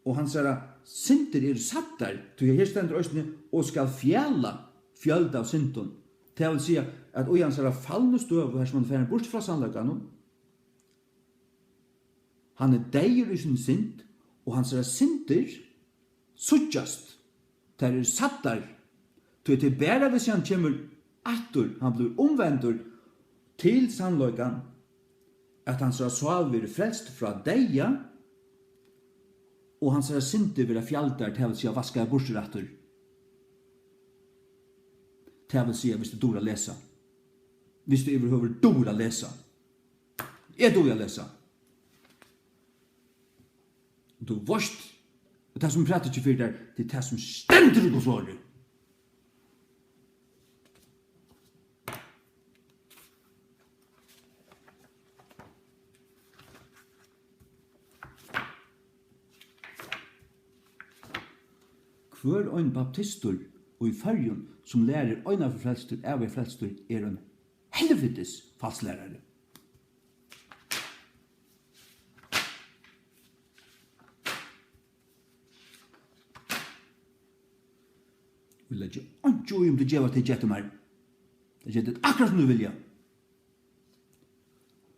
og han sier synder satt der, til her stender østene, og skal fjölda av synden. Det vil si at og han sier fallende støv, her som han færer bort fra sannløkene, han deier i sin synd, og han sier synder suttjast, der satt der, til bæra hvis han kommer atter, han blir omvendt til sannløkene, at han sier sval vil frelst fra deia, og han sier synder vil fjaldar til å si vaska bort atter. Det vil si hvis du dår å lese. Hvis du overhover dår å lese. Jeg dår å lese. Du vorst, og det som prater ikke for der, det det som stender på svaret. Hver ein baptistor og i fargen som lærer øyne for frelstor, av frelstor, en helvetes falslærare. Vi legger ikke om det gjør til gjettet meg. Det gjettet akkurat som du vilja.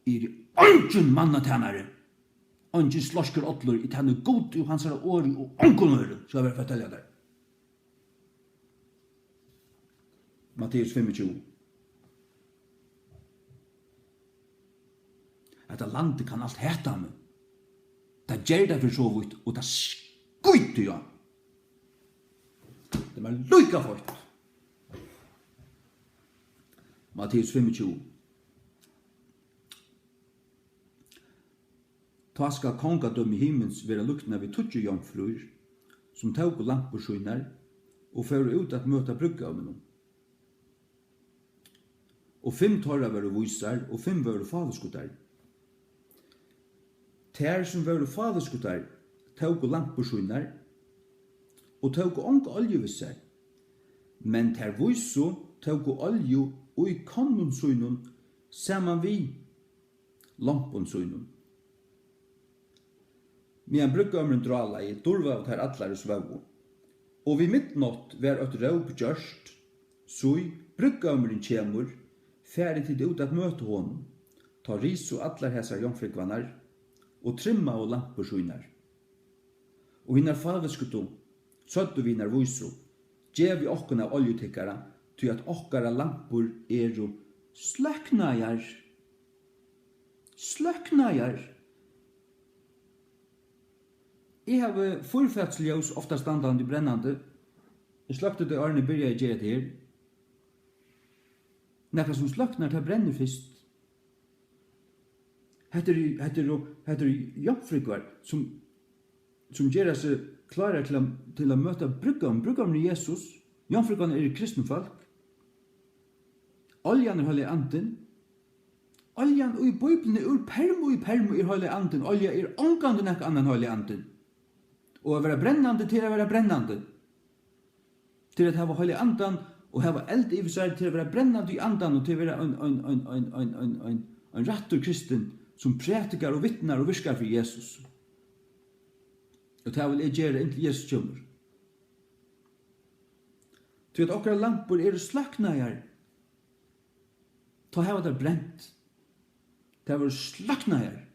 Det ønsken mannatennare. Ønsken slåsker åtler i tenne god og hans åri og ånkonøyre, skal jeg fortelle deg. Matteus 25. Dette landet kan alt heta meg. Det gjør det for så vidt, og det skuiter ja. Det var lykka fort. Matteus 25. Ta skal kongadøm i himmels være luktene ved 20 jomfruer, som tog lampor skjønner, og fører ut at møte brygga av noen. Og 5 tårer var visar, og 5 var falskudar. Tær som var faderskutar, tog lampur sunar, og tog onk olju við seg. Men tær vísu tog olju og i kannun sunnun saman vi lampun sunnun. Medan bruggamren drala i durva og tær allar i svavu. Og vi midnatt var et råp gjørst, sui bruggamren kjemur, færi til det ut at møte honom, ta risu allar hesar jomfrikvanar, og trimma og lampur sunar. Og hinnar faderskutu, søddu vi hinnar vísu, gjevi okkun av oljutikkara, ty at okkara lampur eru sløknajar. Sløknajar. Jeg har fyrfætsljós ofta standandi brennandi. Jeg sløkte det årene byrja i gjerra til her. Nekka som sløknar, det brenner fyrst. Heter jomfrikvar som gjerra seg klarar til å møta bruggamren Jesus. Jomfrikvarn kristne folk. Oljan heilig anden. Oljan og i Bibelen ur perm heilig anden. Olja ongande nekka annan heilig anden. Og å være brennande til å være brennande. Til at hava heilig andan og hava eld i seg til å være brennande i andan og til å være en rattur kristen som prætikar og vittnar og virkar for Jesus. Og det vil jeg gjøre inntil Jesus kommer. Til at okkara lampur sløknajar. Ta hava det brent. Det var sløknajar.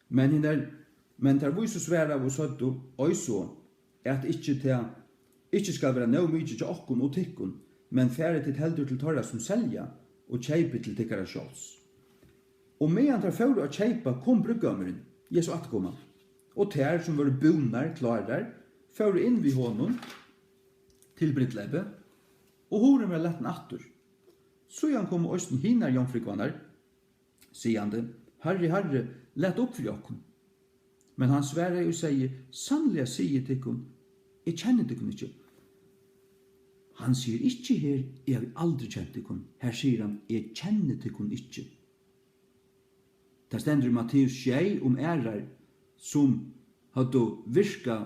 Men der viser sværa og søddu og så at ikke skal være nøy mykje til okkun og tikkun, men fære til heldur til torra som selja og kjeipi til tikkara sjåls. Og medan der fære å kjeipa kom bruggameren, Jesu atkoma, og ter som var bunar, klarar, fære inn vid honom til brittleibe, og horen var letten attur. Så han kom òsten hinar jomfrikvanar, sigande, Herre, let opp for okkom. Men han sværer og sier, sannelig sier tikkun, jeg kjenner tikkun ikke. Han sier ikke her, jeg har aldri kjent tikkun. Her sier han, jeg kjenner tikkun ikke. Det stender i Matteus 6 om ærar som hadde virka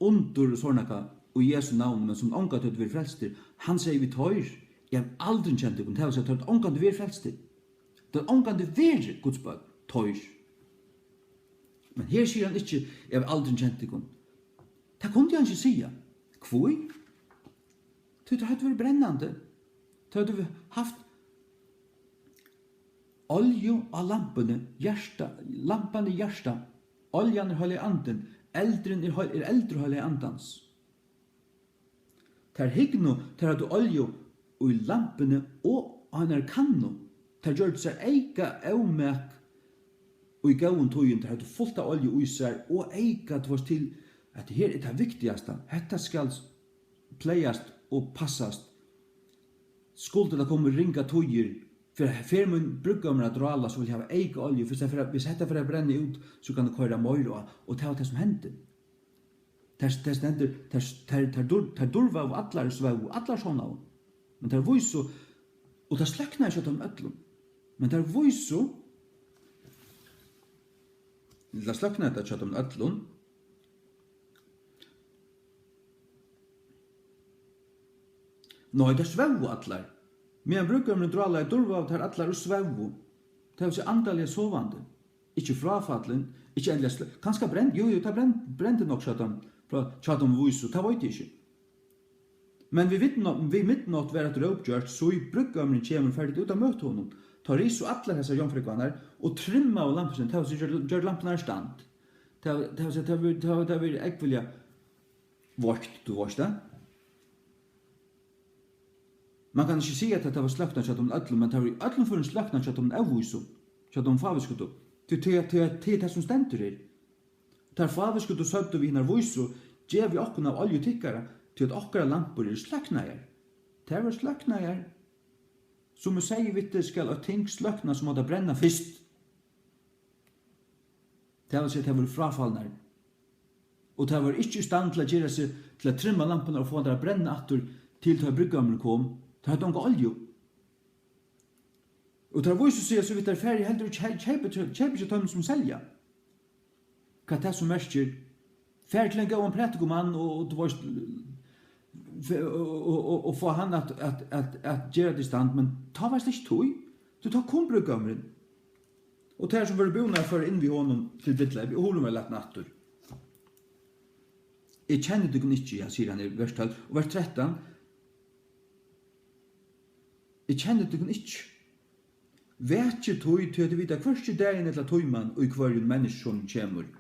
under sårnaka og Jesu navn, men som ångat til å være frelster. Han sier vi tøyr, jeg har aldri kjent tikkun. Det var at ångat til å være frelster. Det var ångat til å være Gudsbøk, tøyr. Men her sier han ikke, jeg har aldri kjent tikkun. Det kunne han ikke sia. Kvoi? Det hadde vært brennande. Det hadde haft olje av lampene, lampene i hjärsta, oljan heilig anden, eldren eldre heilig andans. Der higno, der hadde olje i lampene og han kanno, der gjør det seg eika avmerk og i gaun tøyen der hadde fullt av olje i seg og eika tvars til at her det viktigaste, dette skal pleiast og passast. Skulle det komme ringa tøyer, for mun bruggammer at drala så vil jeg ha eika olje, hvis dette for å brenne ut, så kan det køyre møyre, og det var det som hendte. Det durva av allar svau, allar sånna, men det var så, og det slekna ikke om öllum, men det var så, det slekna ikke om öllum, Nei, det svau allar. Men bruggamren drala i durva av tar allar og svau. Det var så andalige sovande. Ikke frafallen, ikke endelig kanskje brent, jo, det brente nok tjatom vuisu, det vet jeg ikke. Men vi midnatt var et råpgjørt, så i bruggamren kjemer ferdig ut av møte honom, tar risu allar hessa jomfrikvanar, og trimma av lampen, det var så gjør lampen stand. Det var ekvilja vårt, du varst det. Man kan ikke si at det var sløkna kjøtt om ødlum, men det var ødlum for en sløkna kjøtt om avvisu, kjøtt om faviskutu, til det som stender her. Der faviskutu sødde vi hinnar visu, gjev vi okkun av oljutikkara, til at okkara lampur sløknajar. Det var sløknajar. Som vi sier vitte skal at ting sløkna som måtte brenna fyrst. Det vil si at det var frafallnar. Og det var ikke i stand til å gjøre seg til å trimma lampuna og få det å brenne attur til bruggamren kom. Det hadde noen olje. Og tar viser seg så vidt ferdig heller kjøper ikke tømmen som selger. Hva det som merker ferdig til en gående prætikomann og du vet og få han at gjøre det i stand, men ta var slik tog. Du tar kombrukkamren. Og det som var boende for inn vi honom til dittleg, og honom var lagt natter. Jeg kjenner det ikke, jeg sier han i vers 12, og vers 13. Jeg kjenner det ikke. Vet ikke tog til at du vet hver ikke dagen etter togmann og hver en menneske som kommer.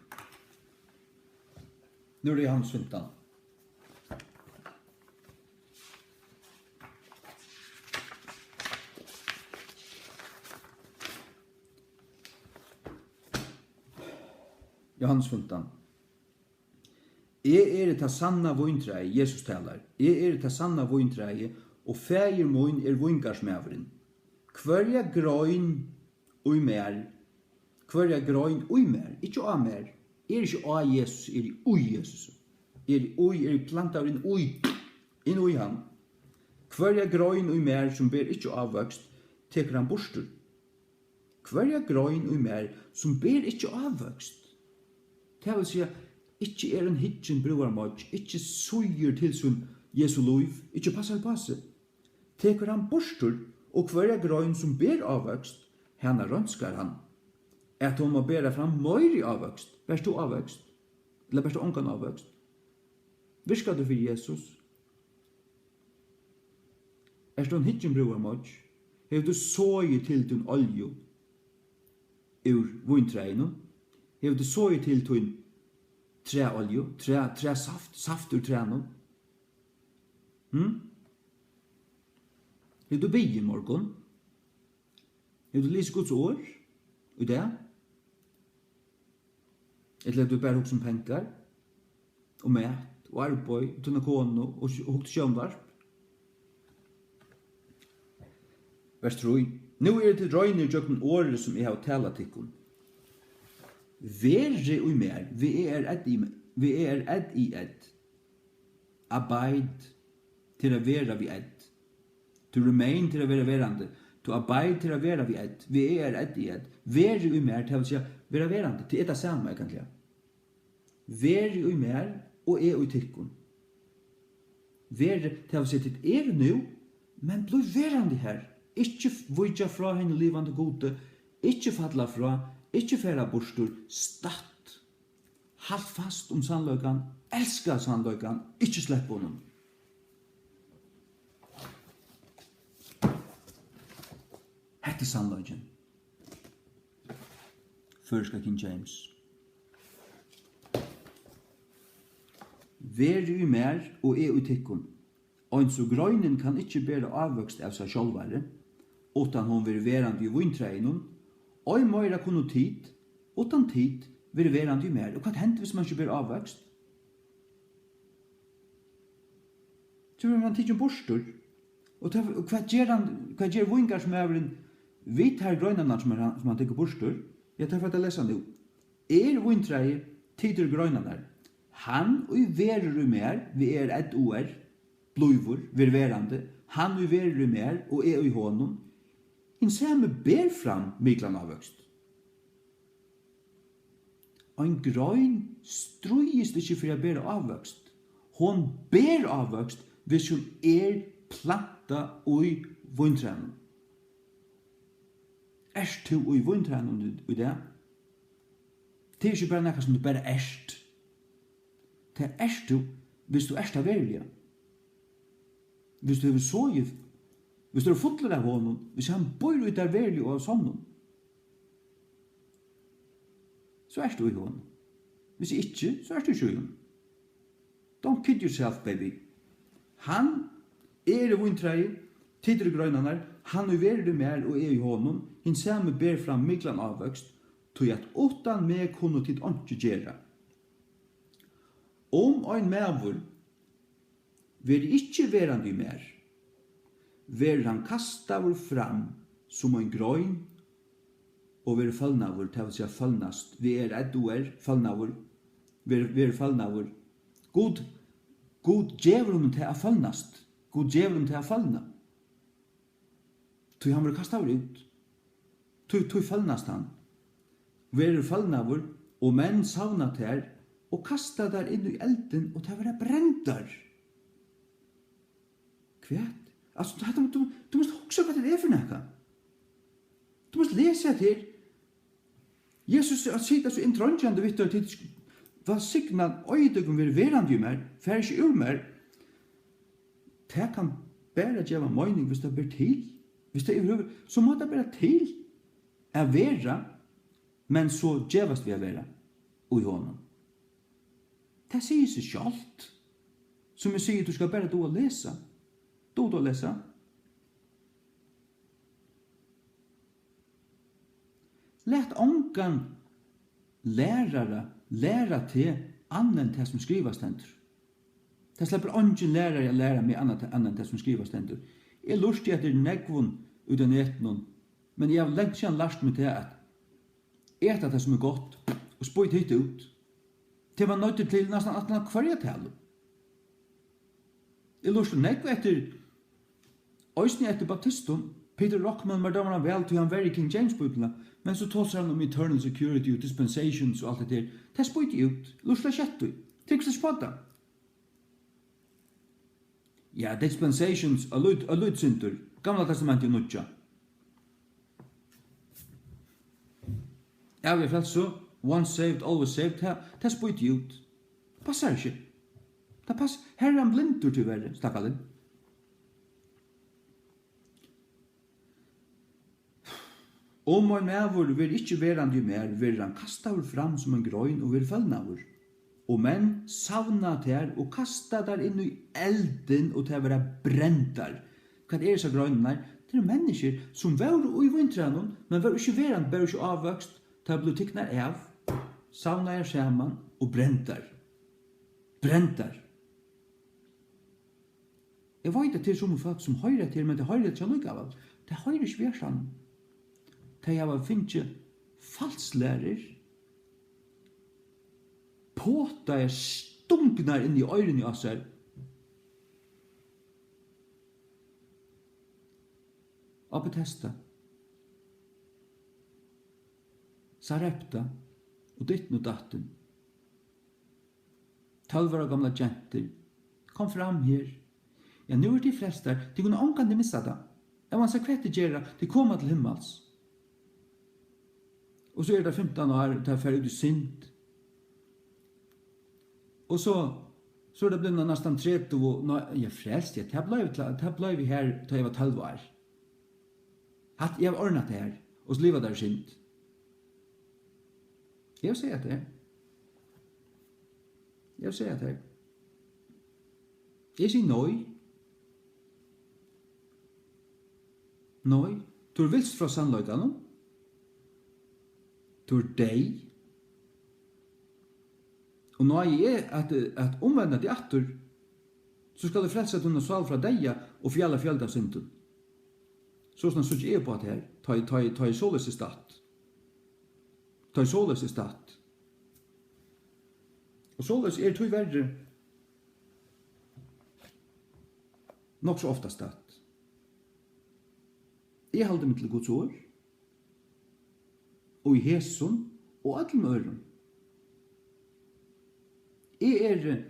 Nå er det hans vintan. Johannes 15. Jeg er det sanna vintreie, Jesus talar. Jeg er det sanna vintreie, og feir moin er vingarsmæveren. Hverja grøyn ui mer, ikke av mer. Er ikke av Jesus, er i ui Jesus. Er i plantar inn ui han. Hverja grøyn ui mer, som ber ikke avvøkst, teker han bostur. Hverja grøyn ui mer, som ber ikke avvøkst. Det vil si, ikke er en hitjen bruarmodj, ikke suger til som Jesu liv, ikke passar på seg. Teker han bostur, og hverja grøyn som ber avvøkst, henne rønskar han. At hun må bæra fram møyri avvøkst. Bærs du avvøkst? Eller bærs du ongan avvøkst? Virskar du for Jesus? Er du en hitjen bruarmodj? Hev du såget til din olju ur vintreinu? Hev du såget til din træolju, saft ur trænu? Hev du bygg i morgon? Hev du lyst Guds år? I det? Eller du bare hos om penger? Og mat? Og arbeid? Og tunne kone? Og hos kjønvarp? Vers 3. Nå er det røyner i jøkken året som jeg har tala til kun. Vere og mer, vi er edd i edd. Arbeid til å være vi edd. To remain til å være verande. To arbeid til å være vi edd. Vi er edd i edd. Vere og mer til å si være verande. Til det samme, egentlig. Vere og mer og og i tikkun. Vere til å si til er nå, men bli verande her. Ikke vujja fra henne livande gode. Ikke falla fra. Ikke færa bostur, statt. Halt fast om sannløykan, elska sannløykan, ikke slepp honom. Hette sannløyken. Førska King James. Veri i mer og i tikkun. Og så grøynen kan ikke bære avvøkst av seg sjálvare, utan hon vil verande i vintreinen, og møyra kunne tid, utan tid, vil verande i mer. Og hva hender hvis man ikke blir avvøkst? Så vil man tidsen bostur. Og hva gjør vingarsmæveren vidt her grøynene som han tenker bostur? Jeg tar for å lese nå. Er vintreie tider grøynene? Han og verer i mer, vi er et år, bløyvor, vil verande. Han og verer i mer, og er i hånden. En samme ber fram miklan avvøkst. En grøyn strøyest ikke for å bære avvøkst. Hon ber avvøkst hvis hun er planta i vintrennen. Erst du i vintrennen i det? Det er ikke bare noe som du bare erst. Det er erst du hvis du erst er verlig. Hvis du er så gift. Hvis du er fotler av honom, hvis han bor ut der verlig og av sånn, så er du i honom. Hvis ikke, så er du ikke i honom. Don't kid yourself, baby. Han er i vintreie, tider i grøynene, han er verlig mer og er i honom, hin samme ber fram miklan avvøkst, tog at utan meg kunne tid ikke gjøre. Om ein mævur vil ikke verande i mer, ver han kastavur fram som en grøyn, og ver fallnavur, til å si fallnast. Vi er edduer, fallnavur, ver fallnavur. God djever om til å fallnast. God djever om til å fallna. Tog han ver kastavur ut. tog fallnast han. Verer fallnavur, og menn savna ter, og kasta der inn i elden, og det var brendar. Kvært? Altså, du måste huske hva det er for nekka. Du måste lese til. Jesus har sitt så intrøntjande vittar til hva signa øydegum vil verandi i mer, fer ikke ur mer. Det kan bare gjeva mening hvis det blir til. Hvis det er så må det bare til å være, men så gjevast vi å være og i hånden. Det sier seg sjalt. Som jeg sier, du skal bare do å lese. Do å lese. Læt ongan lærare læra til annan det som skriva stendur. Det slipper ongen lærare læra meg annan det som skriva stendur. Jeg lurte etter negvun ut av netten, men jeg har lengt siden lært meg til at eta det som er godt, og spøyt hit ut. Det var nødt til nesten at han kvarja tale. Jeg lurte negv etter Øysni etter baptisten, Peter Rockman var damer han vel til han var i King James-bibelen, men så tåser han om eternal security og dispensations og alt det der. Det spøyt ut. Lurte kjett ut. Tykkst det spådda. Ja, dispensations a lydsynder. Gamla testamentet og nudja. Ja, vi er frelst så. Once saved, always saved. Det spøyt ut. Passar ikke. Det passer. Her er han blindur til verre, stakkalinn. Om en mævur vil ikke verandi mer, vil han kastavur fram som en grøyn og vil fellnavur. Og menn savna ter og kasta der inn i elden og til å være brendar. Hva er så grøynen der? Det er mennesker som var i vintrenon, men var ikke verand, bare ikke avvøkst, til å bli tikknar av, savna er saman og brendar. Brendar. Jeg vet at det er som folk som høyre til, men det høyre til lukkavel. Det høyre ikke versan. Det har finnet falslærer, påta er stunknar inn i øyrene av seg. Abetesta, Sarepta, og ditten og datten. 12 år gamla jenter, kom fram her. Ja, nu er de fleste, de kunne ångande missa det. Jeg var så kvett det gjerra, de koma til himmels. Og så er det 15 år, det er ferdig ut i synd. Og så er det blitt nesten 30 år, jeg frelst, det ble vi her da jeg var 12 år. Jeg har ordnet det her, og så livet der synd. Jeg vil si at det. Jeg vil si at det. Jeg sier nøy. Nøy. Du er vilst fra sannløykene. Du er deg. Og nå er at omvendene til atter, så skal det frelse at hun har sval fra deg og fjalla av synden. Så sånn at jeg er på at her, ta i såles i stat. Ta i såles i stat. Og såles er tog verre nok så ofta stat. Jeg halder meg til Guds ord, og i Hesun, og alle med øren. Jeg er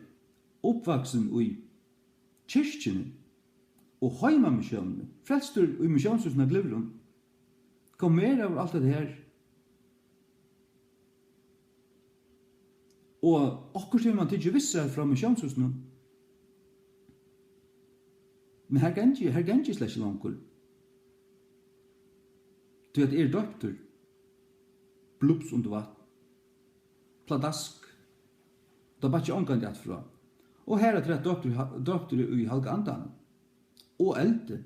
oppvaksen i kyrkjene, og heima misjonene, frelstur i misjonshusene av Glivron, kom mer av alt det her. Og akkurat vil man ikke visse fra misjonshusene. Men her kan ikke slett ikke langkur. Du at er døptur, blups under vatten, pladask, da bare ikke omgang det fra. Og her er det døptur i halga andan, og elde,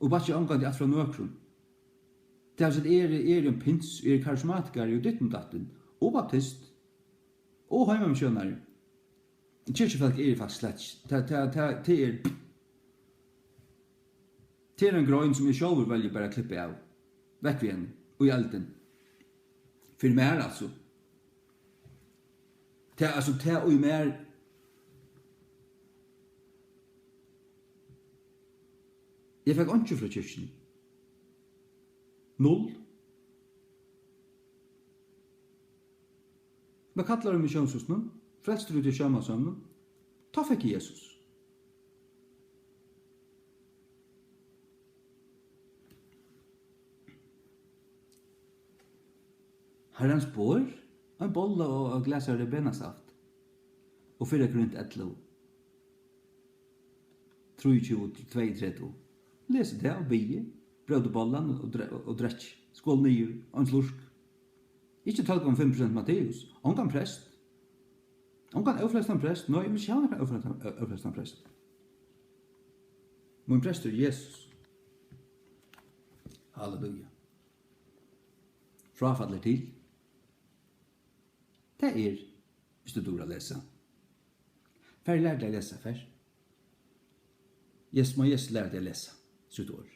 og bare ikke omgang det fra nøkron. Det er altså er en pins, er karismatiker i ditten datten, og baptist, og heimamisjonare. Kyrkjefolk er faktisk slett, det er en grøn som jeg selv velger bare å klippe av, vekk ved henne, og i elden. For mer altså. Det er og i mer. Jeg fikk ikke fra kyrkjen. 0. Hva kallar du misjonshusnum? Frelster du til sjømansøvnen? Ta fikk Jesus. Herrens bor, en bolle og glas av benasaft. Og 4 Korint 11. 23-32. Les det og bie, brød bollen og drekk. Skål nyer, og en slursk. Ikke 12,5% Matteus. Ongan prest. Ongan overflestan prest. Nå, men ikke han er overflestan prest. Min prest er Jesus. Halleluja. Frafaller til. Det er, hvis du dår å lese. Fær lærte jeg lese først. Jesus må Jesus lære deg å lese, sitt år.